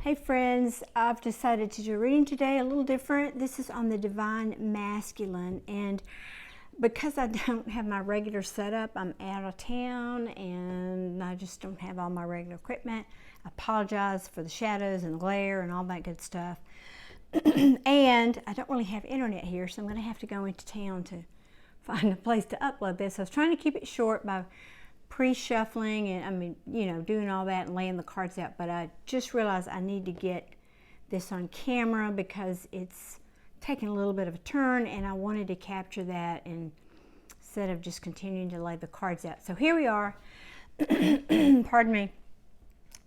Hey friends, I've decided to do a reading today a little different. This is on the Divine Masculine, and because I don't have my regular setup, I'm out of town and I just don't have all my regular equipment. I apologize for the shadows and the glare and all that good stuff. And I don't really have internet here, so I'm going to have to go into town to find a place to upload this. I was trying to keep it short by pre-shuffling and doing all that and laying the cards out, but I just realized I need to get this on camera because it's taking a little bit of a turn and I wanted to capture that instead of just continuing to lay the cards out. So here we are. Pardon me.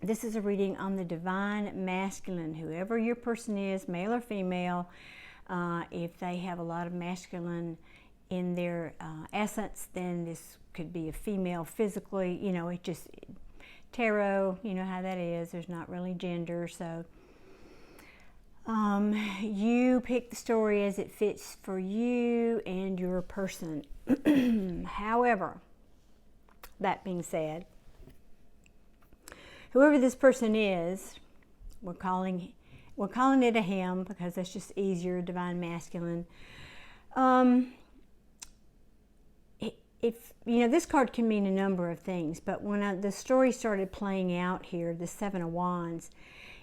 This is a reading on the Divine Masculine. Whoever your person is, male or female, if they have a lot of masculine in their essence, then this could be a female physically. It just, tarot, you know how that is. There's not really gender, so you pick the story as it fits for you and your person. However, that being said, whoever this person is, we're calling it a him because that's just easier. Divine Masculine. This card can mean a number of things, but when the story started playing out here, the Seven of Wands,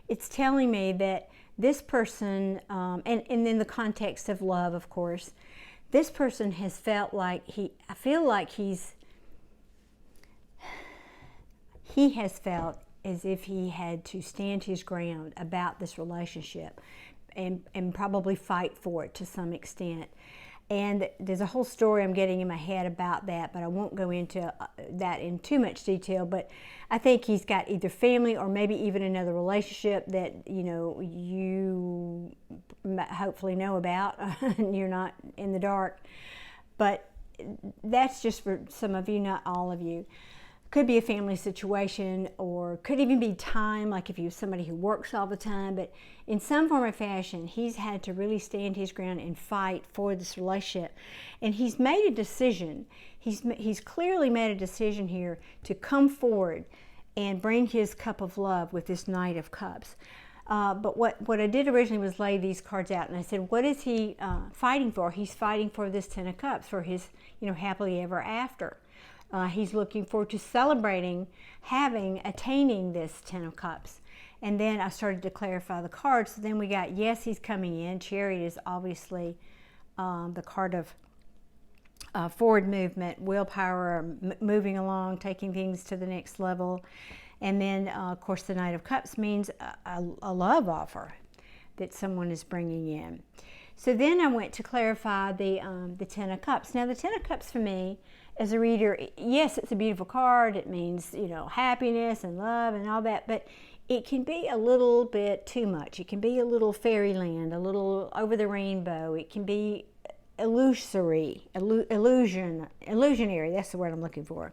it's telling me that this person, and in the context of love, of course, this person has felt like he has felt as if he had to stand his ground about this relationship and probably fight for it to some extent. And there's a whole story I'm getting in my head about that, but I won't go into that in too much detail. But I think he's got either family or maybe even another relationship that, you hopefully know about and you're not in the dark. But that's just for some of you, not all of you. Could be a family situation, or could even be time, like if you're somebody who works all the time, but in some form or fashion, he's had to really stand his ground and fight for this relationship. And he's made a decision. He's clearly made a decision here to come forward and bring his cup of love with this Knight of Cups. But what I did originally was lay these cards out, and I said, what is he fighting for? He's fighting for this Ten of Cups, for his, happily ever after. He's looking forward to celebrating attaining this Ten of Cups. And then I started to clarify the cards. So then we got, yes, he's coming in. Chariot is obviously the card of forward movement, willpower, moving along, taking things to the next level. And then, of course, the Knight of Cups means a love offer that someone is bringing in. So then I went to clarify the Ten of Cups. Now, the Ten of Cups for me, as a reader, yes, it's a beautiful card. It means, happiness and love and all that, but it can be a little bit too much. It can be a little fairyland, a little over the rainbow. It can be illusionary. That's the word I'm looking for.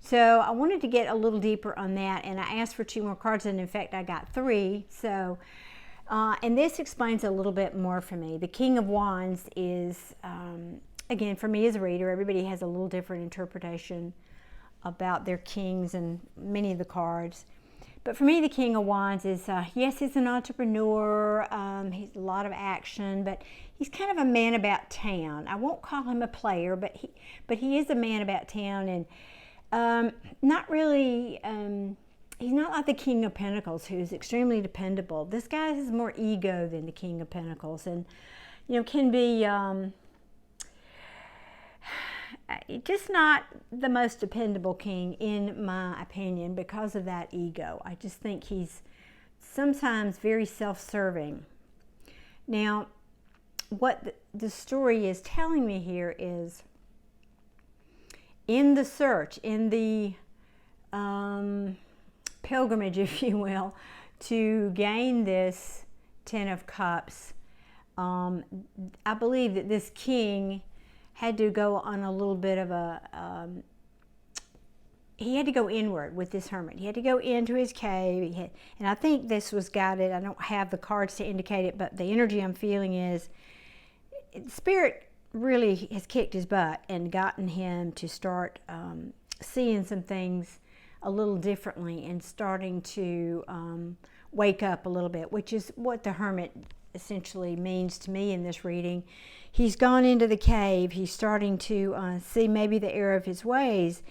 So I wanted to get a little deeper on that, and I asked for 2 more cards, and in fact, I got 3. So, and this explains a little bit more for me. The King of Wands is, again, for me as a reader, everybody has a little different interpretation about their kings and many of the cards. But for me, the King of Wands is, yes, he's an entrepreneur. He's a lot of action, but he's kind of a man about town. I won't call him a player, but he is a man about town, and not really. He's not like the King of Pentacles, who's extremely dependable. This guy has more ego than the King of Pentacles, and can be just not the most dependable king, in my opinion, because of that ego. I just think he's sometimes very self-serving. Now, what the story is telling me here is, in the search, in the pilgrimage, if you will, to gain this Ten of Cups, I believe that this king had to go on a little bit of he had to go inward with this hermit. He had to go into his cave, and I think this was guided. I don't have the cards to indicate it, but the energy I'm feeling is Spirit really has kicked his butt and gotten him to start seeing some things a little differently and starting to wake up a little bit, which is what the Hermit essentially means to me in this reading. He's gone into the cave. He's starting to see maybe the error of his ways,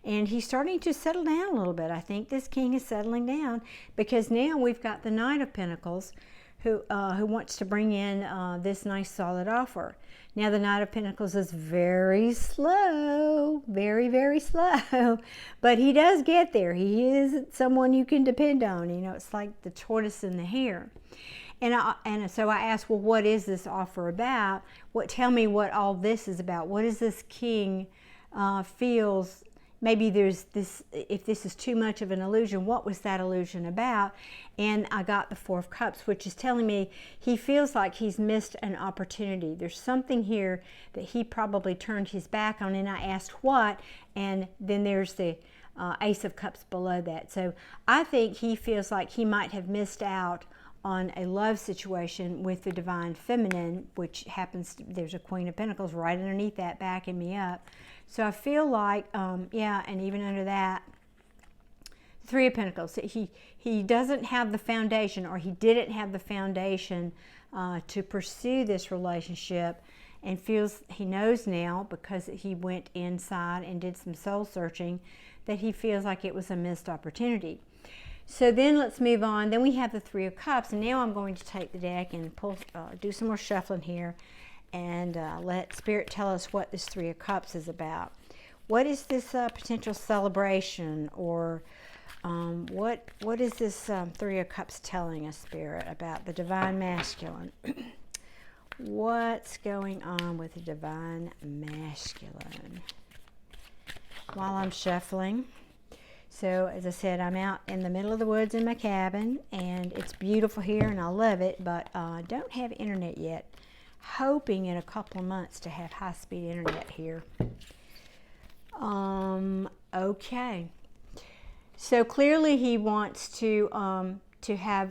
and he's starting to settle down a little bit. I think this king is settling down because now we've got the Knight of Pentacles who wants to bring in this nice solid offer. Now the Knight of Pentacles is very slow, very, very slow, but he does get there. He is someone you can depend on. You know, it's like the tortoise and the hare. And so I asked, well, what is this offer about? Tell me what all this is about. What is this king feels? Maybe there's this, if this is too much of an illusion, what was that illusion about? And I got the Four of Cups, which is telling me he feels like he's missed an opportunity. There's something here that he probably turned his back on, and I asked what, and then there's the Ace of Cups below that. So I think he feels like he might have missed out on a love situation with the Divine Feminine, which happens to, there's a Queen of Pentacles right underneath that backing me up. So I feel like, yeah, and even under that, Three of Pentacles, he doesn't have the foundation, or he didn't have the foundation to pursue this relationship, and feels, he knows now because he went inside and did some soul searching, that he feels like it was a missed opportunity. So then let's move on. Then we have the Three of Cups, and now I'm going to take the deck and pull, do some more shuffling here, and let Spirit tell us what this Three of Cups is about. What is this potential celebration, or what is this Three of Cups telling us, Spirit, about the Divine Masculine? What's going on with the Divine Masculine? While I'm shuffling. So, as I said, I'm out in the middle of the woods in my cabin, and it's beautiful here, and I love it, but don't have internet yet. Hoping in a couple of months to have high-speed internet here. Okay. So clearly he wants to have,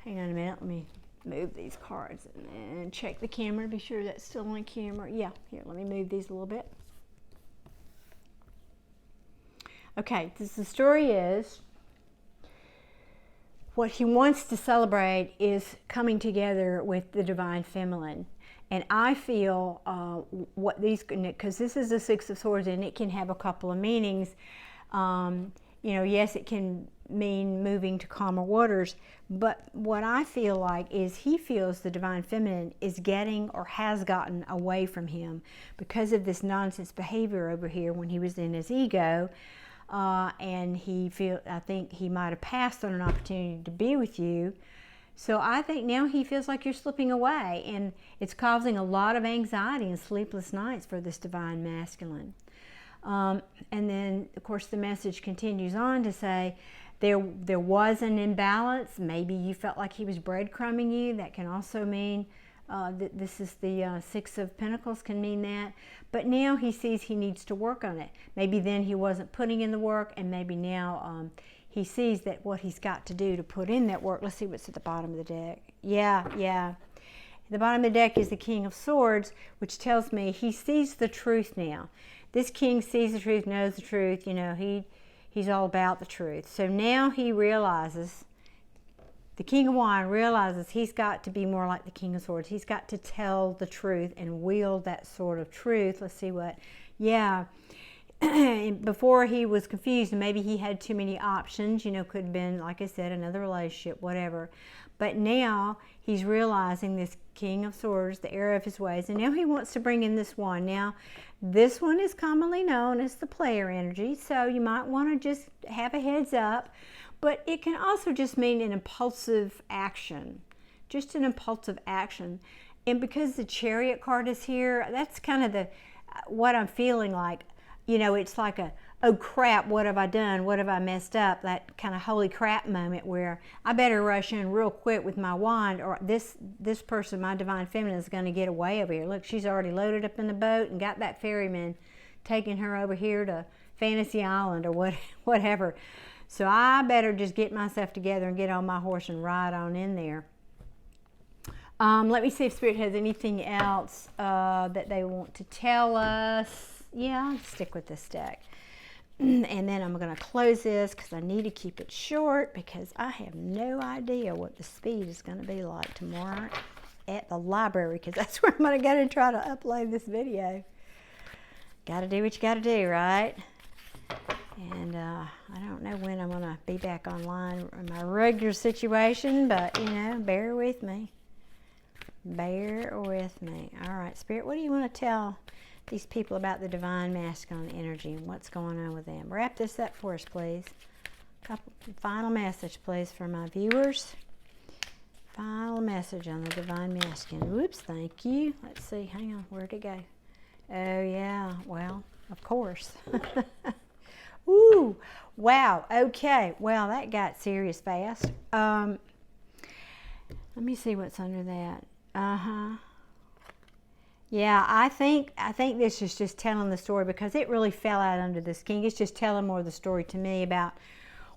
hang on a minute, let me move these cards and check the camera to be sure that's still on camera. Yeah, here, let me move these a little bit. Okay, the story is, what he wants to celebrate is coming together with the Divine Feminine. And I feel what these, because this is the Six of Swords, and it can have a couple of meanings. You know, yes, it can mean moving to calmer waters, but what I feel like is he feels the Divine Feminine is getting, or has gotten, away from him because of this nonsense behavior over here when he was in his ego. And I think he might have passed on an opportunity to be with you. So I think now he feels like you're slipping away, and it's causing a lot of anxiety and sleepless nights for this Divine Masculine. And then, of course, the message continues on to say there was an imbalance. Maybe you felt like he was breadcrumbing you. That can also mean that this is the Six of Pentacles, can mean that. But now he sees he needs to work on it. Maybe then he wasn't putting in the work, and maybe now he sees that what he's got to do to put in that work. Let's see what's at the bottom of the deck. Yeah. The bottom of the deck is the King of Swords, which tells me he sees the truth now. This king sees the truth, knows the truth. You know, he's all about the truth. So now he realizes, the King of Wands realizes he's got to be more like the King of Swords. He's got to tell the truth and wield that sort of truth. Let's see what, yeah. Before he was confused, and maybe he had too many options, you know, could have been, like I said, another relationship, whatever. But now he's realizing, this King of Swords, the error of his ways, and now he wants to bring in this one. Now, this one is commonly known as the player energy, so you might want to just have a heads up. But it can also just mean an impulsive action, just an impulsive action. And because the Chariot card is here, that's kind of what I'm feeling like. You know, it's like oh crap, what have I done? What have I messed up? That kind of holy crap moment where I better rush in real quick with my wand, or this person, my Divine Feminine, is going to get away over here. Look, she's already loaded up in the boat and got that ferryman taking her over here to Fantasy Island or whatever. So I better just get myself together and get on my horse and ride on in there. Let me see if Spirit has anything else that they want to tell us. Yeah, I'll stick with this deck. And then I'm going to close this because I need to keep it short because I have no idea what the speed is going to be like tomorrow at the library, because that's where I'm going to go to try to upload this video. Got to do what you got to do, right? And I don't know when I'm going to be back online in my regular situation, but, you know, bear with me. Bear with me. All right, Spirit, what do you want to tell these people about the divine masculine energy and what's going on with them? Wrap this up for us, please. Final message, please, for my viewers. Final message on the divine masculine. Whoops, thank you. Let's see, hang on, where'd it go? Oh, yeah, well, of course. Ooh, wow, okay. Well, that got serious fast. Let me see what's under that. Yeah, I think this is just telling the story because it really fell out under this king. It's just telling more of the story to me about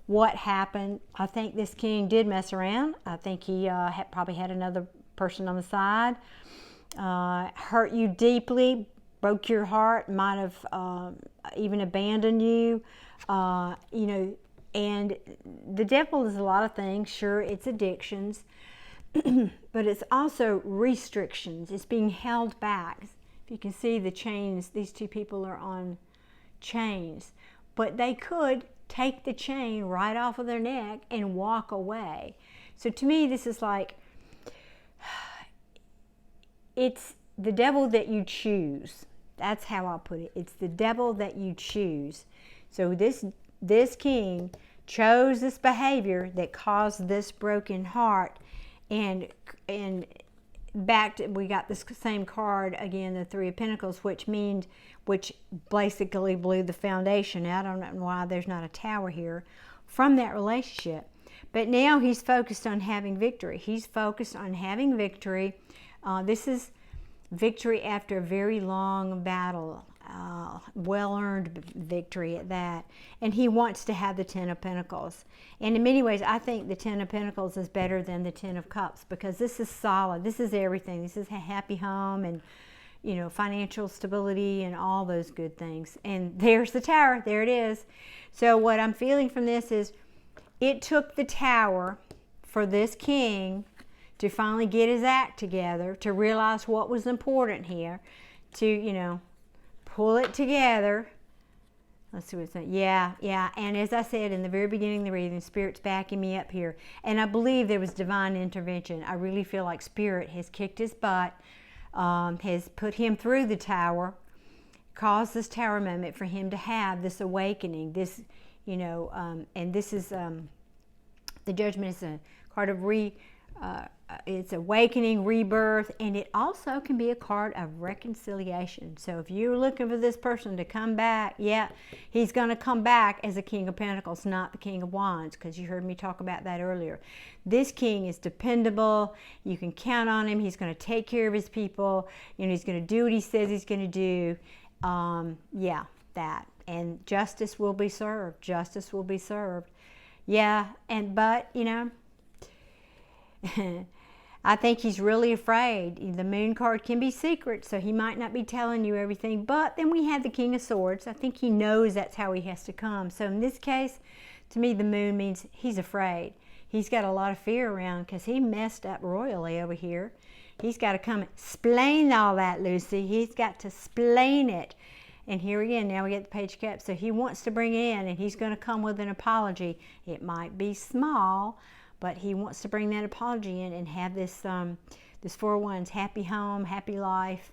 what happened. I think this king did mess around. I think he probably had another person on the side, hurt you deeply, broke your heart, might have even abandoned you, you know. And the devil is a lot of things. Sure, it's addictions. But it's also restrictions. It's being held back. If you can see the chains, these two people are on chains. But they could take the chain right off of their neck and walk away. So to me, this is like, it's the devil that you choose. That's how I'll put it. It's the devil that you choose. So this king chose this behavior that caused this broken heart. And back to, we got this same card again, the Three of Pentacles, which basically blew the foundation out. I don't know why there's not a tower here from that relationship. But now he's focused on having victory. He's focused on having victory. This is victory after a very long battle. Well-earned victory at that. And he wants to have the Ten of Pentacles. And in many ways, I think the Ten of Pentacles is better than the Ten of Cups because this is solid. This is everything. This is a happy home and, you know, financial stability and all those good things. And there's the tower. There it is. So what I'm feeling from this is it took the tower for this king to finally get his act together, to realize what was important here, to, you know, pull it together. Let's see what's that. Yeah. And as I said in the very beginning of the reading, Spirit's backing me up here. And I believe there was divine intervention. I really feel like Spirit has kicked his butt, has put him through the tower, caused this tower moment for him to have this awakening. This, you know, and this is, the Judgment is a card of it's awakening, rebirth, and it also can be a card of reconciliation. So if you're looking for this person to come back, yeah, he's going to come back as a King of Pentacles, not the King of Wands, because you heard me talk about that earlier. This king is dependable. You can count on him. He's going to take care of his people. You know, he's going to do what he says he's going to do. Yeah, that. And justice will be served. Justice will be served. Yeah, but, you know, I think he's really afraid. The Moon card can be secret, so he might not be telling you everything. But then we have the King of Swords. I think he knows that's how he has to come. So in this case, to me, the Moon means he's afraid. He's got a lot of fear around because he messed up royally over here. He's got to come explain all that, Lucy. He's got to explain it. And here again, now we get the Page of Cups. So he wants to bring it in, and he's going to come with an apology. It might be small, but he wants to bring that apology in and have this this Four of Wands, happy home, happy life.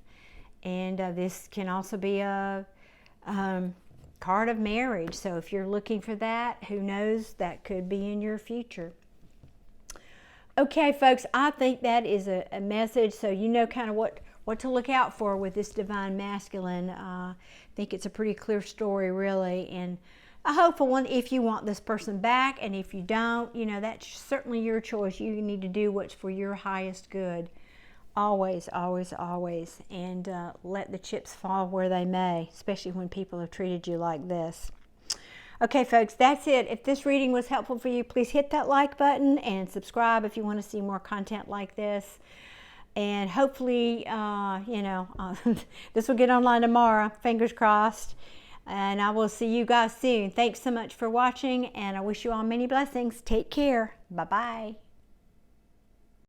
And this can also be a card of marriage. So if you're looking for that, who knows, that could be in your future. Okay, folks, I think that is a message, so you know kind of what to look out for with this divine masculine. I think it's a pretty clear story, really, and I hope for one, if you want this person back, and if you don't, you know, that's certainly your choice. You need to do what's for your highest good. Always, always, always. And let the chips fall where they may, especially when people have treated you like this. Okay, folks, that's it. If this reading was helpful for you, please hit that like button and subscribe if you want to see more content like this. And hopefully, you know, this will get online tomorrow, fingers crossed. And I will see you guys soon. Thanks so much for watching, and I wish you all many blessings. Take care. Bye-bye.